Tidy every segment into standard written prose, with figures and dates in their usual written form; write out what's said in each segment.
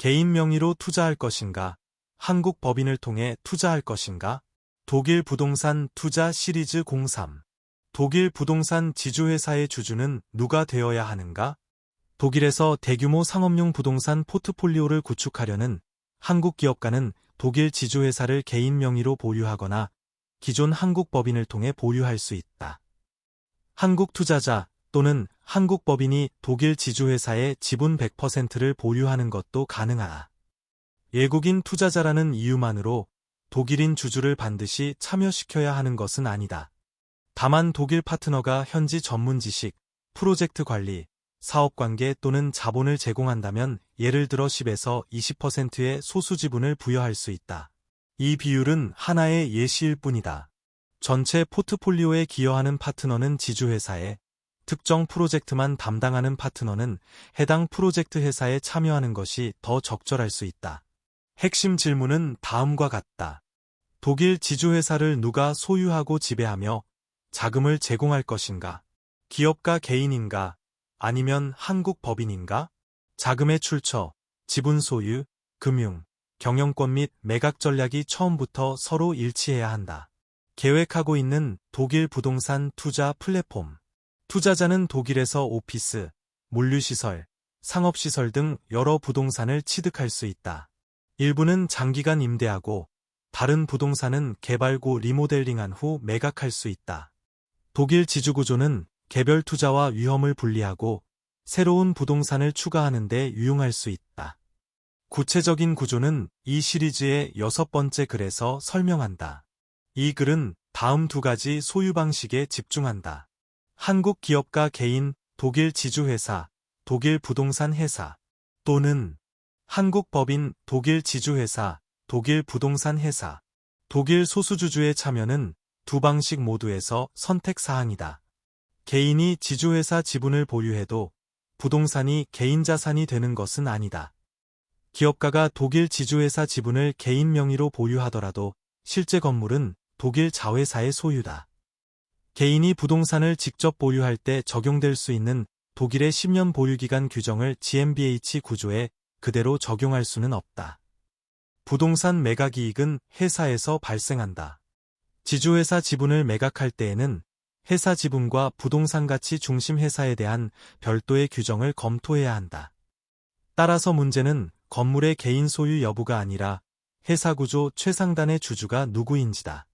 개인 명의로 투자할 것인가? 한국 법인을 통해 투자할 것인가? 독일 부동산 투자 시리즈 03. 독일 부동산 지주회사의 주주는 누가 되어야 하는가? 독일에서 대규모 상업용 부동산 포트폴리오를 구축하려는 한국 기업가는 독일 지주회사를 개인 명의로 보유하거나 기존 한국 법인을 통해 보유할 수 있다. 한국 투자자 또는 한국 법인이 독일 지주회사의 지분 100%를 보유하는 것도 가능하다. 외국인 투자자라는 이유만으로 독일인 주주를 반드시 참여시켜야 하는 것은 아니다. 다만 독일 파트너가 현지 전문 지식, 프로젝트 관리, 사업관계 또는 자본을 제공한다면 예를 들어 10에서 20%의 소수 지분을 부여할 수 있다. 이 비율은 하나의 예시일 뿐이다. 전체 포트폴리오에 기여하는 파트너는 지주회사에, 특정 프로젝트만 담당하는 파트너는 해당 프로젝트 회사에 참여하는 것이 더 적절할 수 있다. 핵심 질문은 다음과 같다. 독일 지주회사를 누가 소유하고 지배하며 자금을 제공할 것인가? 기업가 개인인가? 아니면 한국 법인인가? 자금의 출처, 지분 소유, 금융, 경영권 및 매각 전략이 처음부터 서로 일치해야 한다. 계획하고 있는 독일 부동산 투자 플랫폼. 투자자는 독일에서 오피스, 물류시설, 상업시설 등 여러 부동산을 취득할 수 있다. 일부는 장기간 임대하고 다른 부동산은 개발고 리모델링한 후 매각할 수 있다. 독일 지주구조는 개별 투자와 위험을 분리하고 새로운 부동산을 추가하는 데 유용할 수 있다. 구체적인 구조는 이 시리즈의 6번째 글에서 설명한다. 이 글은 다음 두 가지 소유 방식에 집중한다. 한국 기업가 개인, 독일 지주회사, 독일 부동산 회사 또는 한국 법인, 독일 지주회사, 독일 부동산 회사. 독일 소수주주의 참여는 두 방식 모두에서 선택사항이다. 개인이 지주회사 지분을 보유해도 부동산이 개인 자산이 되는 것은 아니다. 기업가가 독일 지주회사 지분을 개인 명의로 보유하더라도 실제 건물은 독일 자회사의 소유다. 개인이 부동산을 직접 보유할 때 적용될 수 있는 독일의 10년 보유기간 규정을 GmbH 구조에 그대로 적용할 수는 없다. 부동산 매각 이익은 회사에서 발생한다. 지주회사 지분을 매각할 때에는 회사 지분과 부동산 가치 중심 회사에 대한 별도의 규정을 검토해야 한다. 따라서 문제는 건물의 개인 소유 여부가 아니라 회사 구조 최상단의 주주가 누구인지다.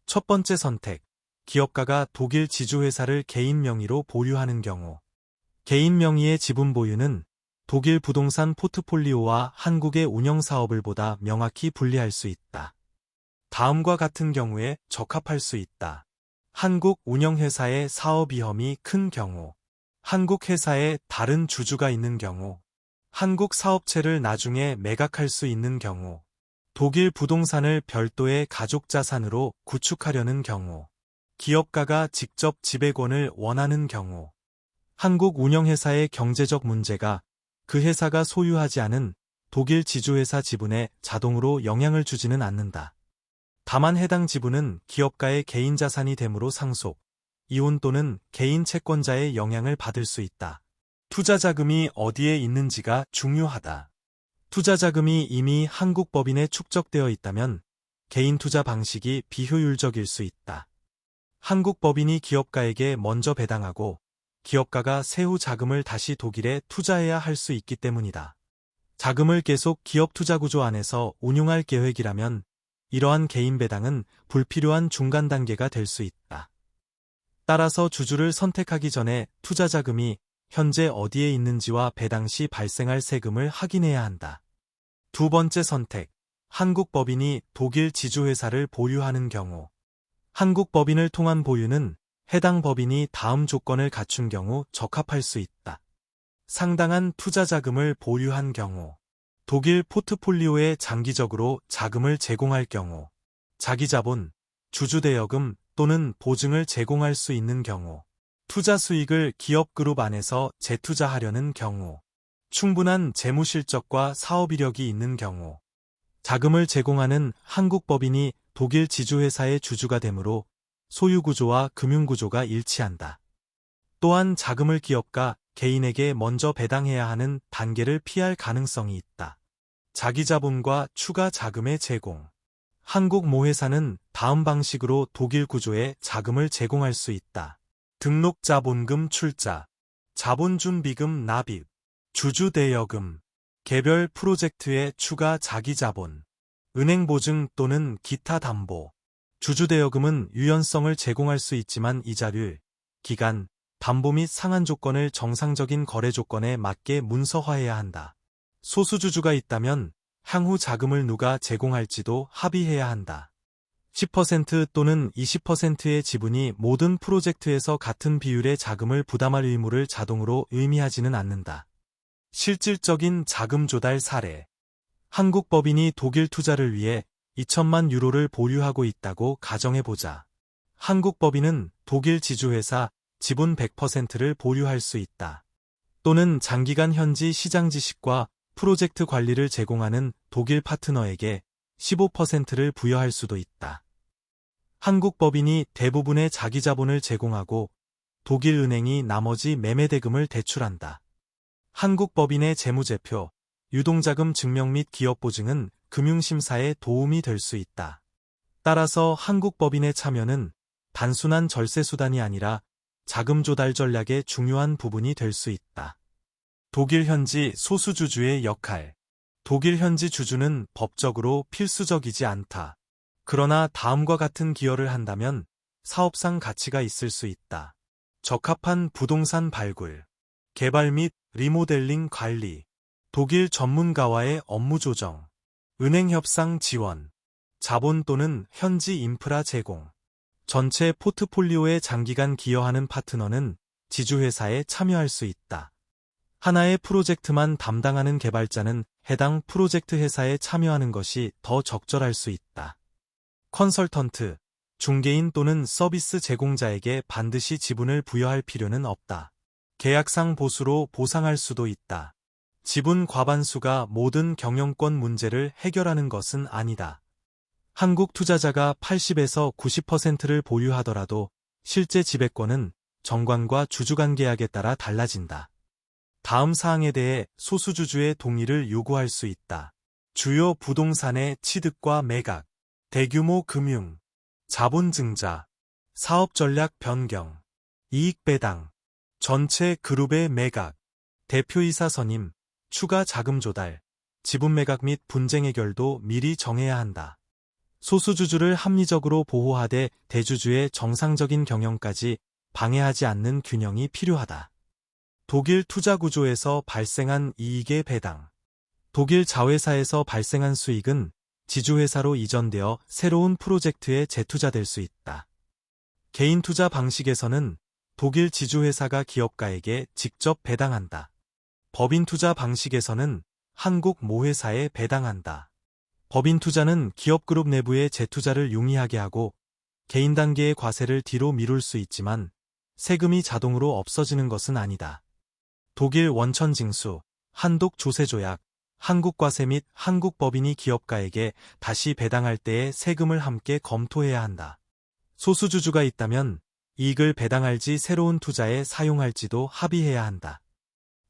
첫 번째 선택. 기업가가 독일 지주회사를 개인 명의로 보유하는 경우. 개인 명의의 지분 보유는 독일 부동산 포트폴리오와 한국의 운영사업을 보다 명확히 분리할 수 있다. 다음과 같은 경우에 적합할 수 있다. 한국 운영회사의 사업 위험이 큰 경우. 한국 회사에 다른 주주가 있는 경우. 한국 사업체를 나중에 매각할 수 있는 경우. 독일 부동산을 별도의 가족자산으로 구축하려는 경우. 기업가가 직접 지배권을 원하는 경우. 한국 운영회사의 경제적 문제가 그 회사가 소유하지 않은 독일 지주회사 지분에 자동으로 영향을 주지는 않는다. 다만 해당 지분은 기업가의 개인 자산이 되므로 상속, 이혼 또는 개인 채권자의 영향을 받을 수 있다. 투자 자금이 어디에 있는지가 중요하다. 투자 자금이 이미 한국 법인에 축적되어 있다면 개인 투자 방식이 비효율적일 수 있다. 한국 법인이 기업가에게 먼저 배당하고 기업가가 세후 자금을 다시 독일에 투자해야 할 수 있기 때문이다. 자금을 계속 기업 투자 구조 안에서 운용할 계획이라면 이러한 개인 배당은 불필요한 중간 단계가 될 수 있다. 따라서 주주를 선택하기 전에 투자 자금이 현재 어디에 있는지와 배당 시 발생할 세금을 확인해야 한다. 두 번째 선택. 한국 법인이 독일 지주회사를 보유하는 경우. 한국 법인을 통한 보유는 해당 법인이 다음 조건을 갖춘 경우 적합할 수 있다. 상당한 투자 자금을 보유한 경우. 독일 포트폴리오에 장기적으로 자금을 제공할 경우. 자기 자본, 주주 대여금 또는 보증을 제공할 수 있는 경우. 투자 수익을 기업 그룹 안에서 재투자하려는 경우. 충분한 재무 실적과 사업 이력이 있는 경우. 자금을 제공하는 한국 법인이 독일 지주회사의 주주가 되므로 소유구조와 금융구조가 일치한다. 또한 자금을 기업가, 개인에게 먼저 배당해야 하는 단계를 피할 가능성이 있다. 자기 자본과 추가 자금의 제공. 한국 모회사는 다음 방식으로 독일 구조의 자금을 제공할 수 있다. 등록 자본금 출자, 자본준비금 납입, 주주대여금, 개별 프로젝트의 추가 자기 자본, 은행 보증 또는 기타 담보. 주주대여금은 유연성을 제공할 수 있지만 이자율, 기간, 담보 및 상한 조건을 정상적인 거래 조건에 맞게 문서화해야 한다. 소수주주가 있다면 향후 자금을 누가 제공할지도 합의해야 한다. 10% 또는 20%의 지분이 모든 프로젝트에서 같은 비율의 자금을 부담할 의무를 자동으로 의미하지는 않는다. 실질적인 자금 조달 사례. 한국 법인이 독일 투자를 위해 2천만 유로를 보유하고 있다고 가정해보자. 한국 법인은 독일 지주회사 지분 100%를 보유할 수 있다. 또는 장기간 현지 시장 지식과 프로젝트 관리를 제공하는 독일 파트너에게 15%를 부여할 수도 있다. 한국 법인이 대부분의 자기 자본을 제공하고 독일 은행이 나머지 매매대금을 대출한다. 한국 법인의 재무제표, 유동자금 증명 및 기업보증은 금융심사에 도움이 될 수 있다. 따라서 한국 법인의 참여는 단순한 절세수단이 아니라 자금 조달 전략의 중요한 부분이 될 수 있다. 독일 현지 소수주주의 역할. 독일 현지 주주는 법적으로 필수적이지 않다. 그러나 다음과 같은 기여를 한다면 사업상 가치가 있을 수 있다. 적합한 부동산 발굴, 개발 및 리모델링 관리, 독일 전문가와의 업무 조정, 은행 협상 지원, 자본 또는 현지 인프라 제공. 전체 포트폴리오에 장기간 기여하는 파트너는 지주회사에 참여할 수 있다. 하나의 프로젝트만 담당하는 개발자는 해당 프로젝트 회사에 참여하는 것이 더 적절할 수 있다. 컨설턴트, 중개인 또는 서비스 제공자에게 반드시 지분을 부여할 필요는 없다. 계약상 보수로 보상할 수도 있다. 지분 과반수가 모든 경영권 문제를 해결하는 것은 아니다. 한국 투자자가 80에서 90%를 보유하더라도 실제 지배권은 정관과 주주관계약에 따라 달라진다. 다음 사항에 대해 소수주주의 동의를 요구할 수 있다. 주요 부동산의 취득과 매각, 대규모 금융, 자본 증자, 사업 전략 변경, 이익 배당, 전체 그룹의 매각, 대표이사 선임, 추가 자금 조달, 지분 매각 및 분쟁 해결도 미리 정해야 한다. 소수주주를 합리적으로 보호하되 대주주의 정상적인 경영까지 방해하지 않는 균형이 필요하다. 독일 투자 구조에서 발생한 이익의 배당. 독일 자회사에서 발생한 수익은 지주회사로 이전되어 새로운 프로젝트에 재투자될 수 있다. 개인 투자 방식에서는 독일 지주회사가 기업가에게 직접 배당한다. 법인 투자 방식에서는 한국 모회사에 배당한다. 법인 투자는 기업 그룹 내부의 재투자를 용이하게 하고 개인 단계의 과세를 뒤로 미룰 수 있지만 세금이 자동으로 없어지는 것은 아니다. 독일 원천 징수, 한독 조세 조약, 한국 과세 및 한국 법인이 기업가에게 다시 배당할 때의 세금을 함께 검토해야 한다. 소수주주가 있다면 이익을 배당할지 새로운 투자에 사용할지도 합의해야 한다.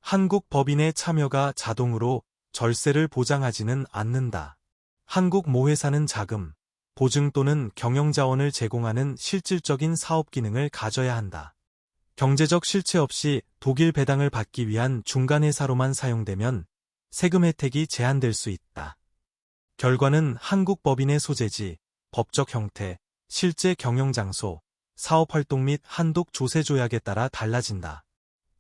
한국 법인의 참여가 자동으로 절세를 보장하지는 않는다. 한국 모회사는 자금, 보증 또는 경영자원을 제공하는 실질적인 사업 기능을 가져야 한다. 경제적 실체 없이 독일 배당을 받기 위한 중간회사로만 사용되면 세금 혜택이 제한될 수 있다. 결과는 한국 법인의 소재지, 법적 형태, 실제 경영 장소, 사업 활동 및 한독 조세 조약에 따라 달라진다.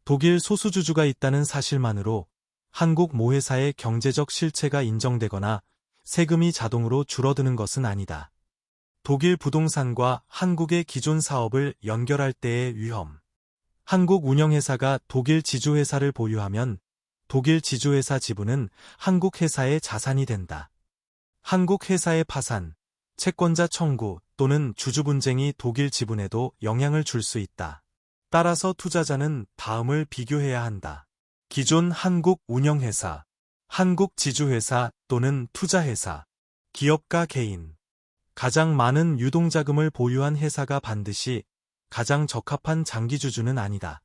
독일 소수주주가 있다는 사실만으로 한국 모회사의 경제적 실체가 인정되거나 세금이 자동으로 줄어드는 것은 아니다. 독일 부동산과 한국의 기존 사업을 연결할 때의 위험. 한국 운영회사가 독일 지주회사를 보유하면 독일 지주회사 지분은 한국 회사의 자산이 된다. 한국 회사의 파산, 채권자 청구 또는 주주 분쟁이 독일 지분에도 영향을 줄 수 있다. 따라서 투자자는 다음을 비교해야 한다. 기존 한국 운영회사, 한국 지주회사 또는 투자회사, 기업가 개인. 가장 많은 유동자금을 보유한 회사가 반드시 가장 적합한 장기주주는 아니다.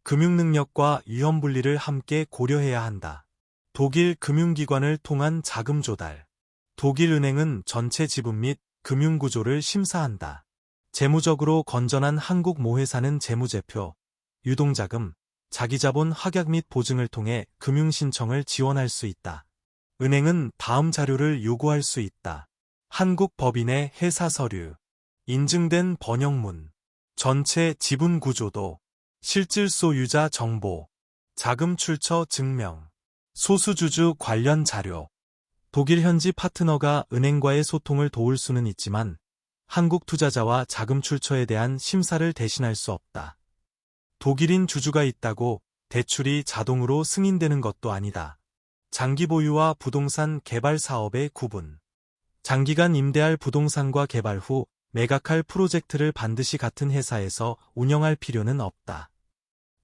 금융능력과 위험 분리를 함께 고려해야 한다. 독일 금융기관을 통한 자금 조달. 독일 은행은 전체 지분 및 금융구조를 심사한다. 재무적으로 건전한 한국 모회사는 재무제표, 유동자금, 자기자본 확약 및 보증을 통해 금융신청을 지원할 수 있다. 은행은 다음 자료를 요구할 수 있다. 한국 법인의 회사 서류, 인증된 번역문, 전체 지분 구조도, 실질 소유자 정보, 자금 출처 증명, 소수주주 관련 자료. 독일 현지 파트너가 은행과의 소통을 도울 수는 있지만 한국 투자자와 자금 출처에 대한 심사를 대신할 수 없다. 독일인 주주가 있다고 대출이 자동으로 승인되는 것도 아니다. 장기 보유와 부동산 개발 사업의 구분. 장기간 임대할 부동산과 개발 후 매각할 프로젝트를 반드시 같은 회사에서 운영할 필요는 없다.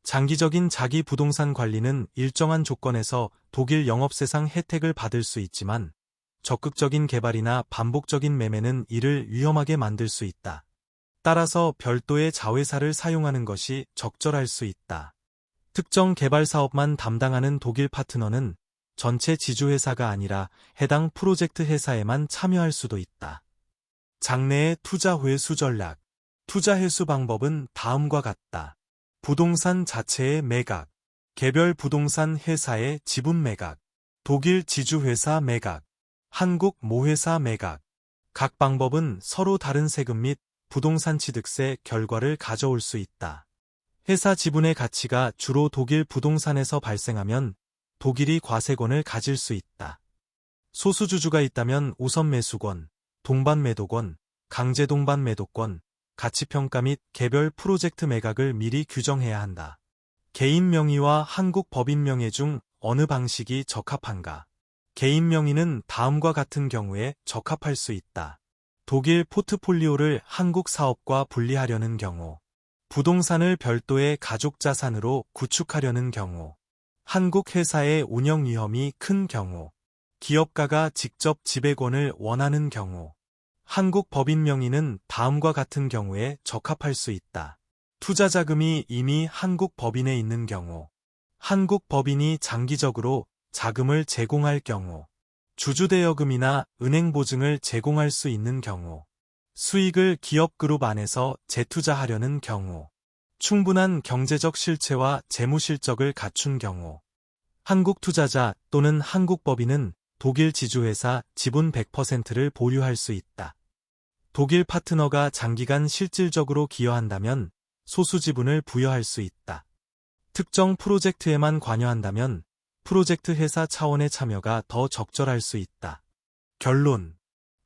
장기적인 자기 부동산 관리는 일정한 조건에서 독일 영업세상 혜택을 받을 수 있지만 적극적인 개발이나 반복적인 매매는 이를 위험하게 만들 수 있다. 따라서 별도의 자회사를 사용하는 것이 적절할 수 있다. 특정 개발 사업만 담당하는 독일 파트너는 전체 지주회사가 아니라 해당 프로젝트 회사에만 참여할 수도 있다. 장래의 투자 회수 전략. 투자 회수 방법은 다음과 같다. 부동산 자체의 매각, 개별 부동산 회사의 지분 매각, 독일 지주회사 매각, 한국 모회사 매각. 각 방법은 서로 다른 세금 및 부동산 취득세 결과를 가져올 수 있다. 회사 지분의 가치가 주로 독일 부동산에서 발생하면 독일이 과세권을 가질 수 있다. 소수주주가 있다면 우선 매수권, 동반 매도권, 강제 동반 매도권, 가치평가 및 개별 프로젝트 매각을 미리 규정해야 한다. 개인 명의와 한국 법인 명의 중 어느 방식이 적합한가? 개인 명의는 다음과 같은 경우에 적합할 수 있다. 독일 포트폴리오를 한국 사업과 분리하려는 경우, 부동산을 별도의 가족 자산으로 구축하려는 경우, 한국 회사의 운영 위험이 큰 경우, 기업가가 직접 지배권을 원하는 경우, 한국 법인 명의는 다음과 같은 경우에 적합할 수 있다. 투자 자금이 이미 한국 법인에 있는 경우, 한국 법인이 장기적으로 자금을 제공할 경우, 주주대여금이나 은행 보증을 제공할 수 있는 경우, 수익을 기업 그룹 안에서 재투자하려는 경우, 충분한 경제적 실체와 재무 실적을 갖춘 경우, 한국 투자자 또는 한국 법인은 독일 지주회사 지분 100%를 보유할 수 있다. 독일 파트너가 장기간 실질적으로 기여한다면 소수 지분을 부여할 수 있다. 특정 프로젝트에만 관여한다면 프로젝트 회사 차원의 참여가 더 적절할 수 있다. 결론.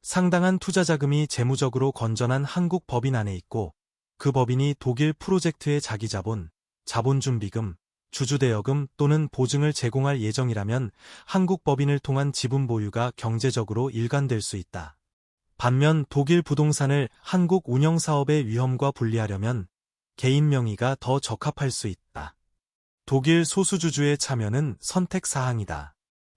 상당한 투자 자금이 재무적으로 건전한 한국 법인 안에 있고 그 법인이 독일 프로젝트의 자기자본, 자본준비금, 주주대여금 또는 보증을 제공할 예정이라면 한국 법인을 통한 지분 보유가 경제적으로 일관될 수 있다. 반면 독일 부동산을 한국 운영사업의 위험과 분리하려면 개인 명의가 더 적합할 수 있다. 독일 소수주주의 참여는 선택사항이다.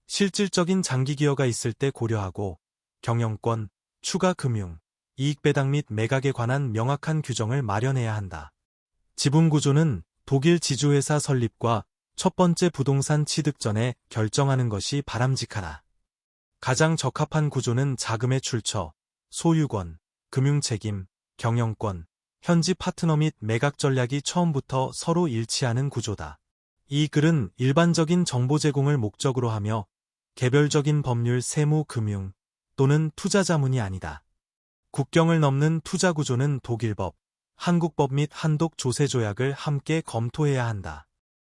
실질적인 장기 기여가 있을 때 고려하고 경영권, 추가 금융, 이익 배당 및 매각에 관한 명확한 규정을 마련해야 한다. 지분 구조는 독일 지주회사 설립과 첫 번째 부동산 취득 전에 결정하는 것이 바람직하다. 가장 적합한 구조는 자금의 출처, 소유권, 금융책임, 경영권, 현지 파트너 및 매각 전략이 처음부터 서로 일치하는 구조다. 이 글은 일반적인 정보 제공을 목적으로 하며 개별적인 법률 세무 금융 또는 투자 자문이 아니다. 국경을 넘는 투자 구조는 독일법, 한국법 및 한독 조세 조약을 함께 검토해야 한다.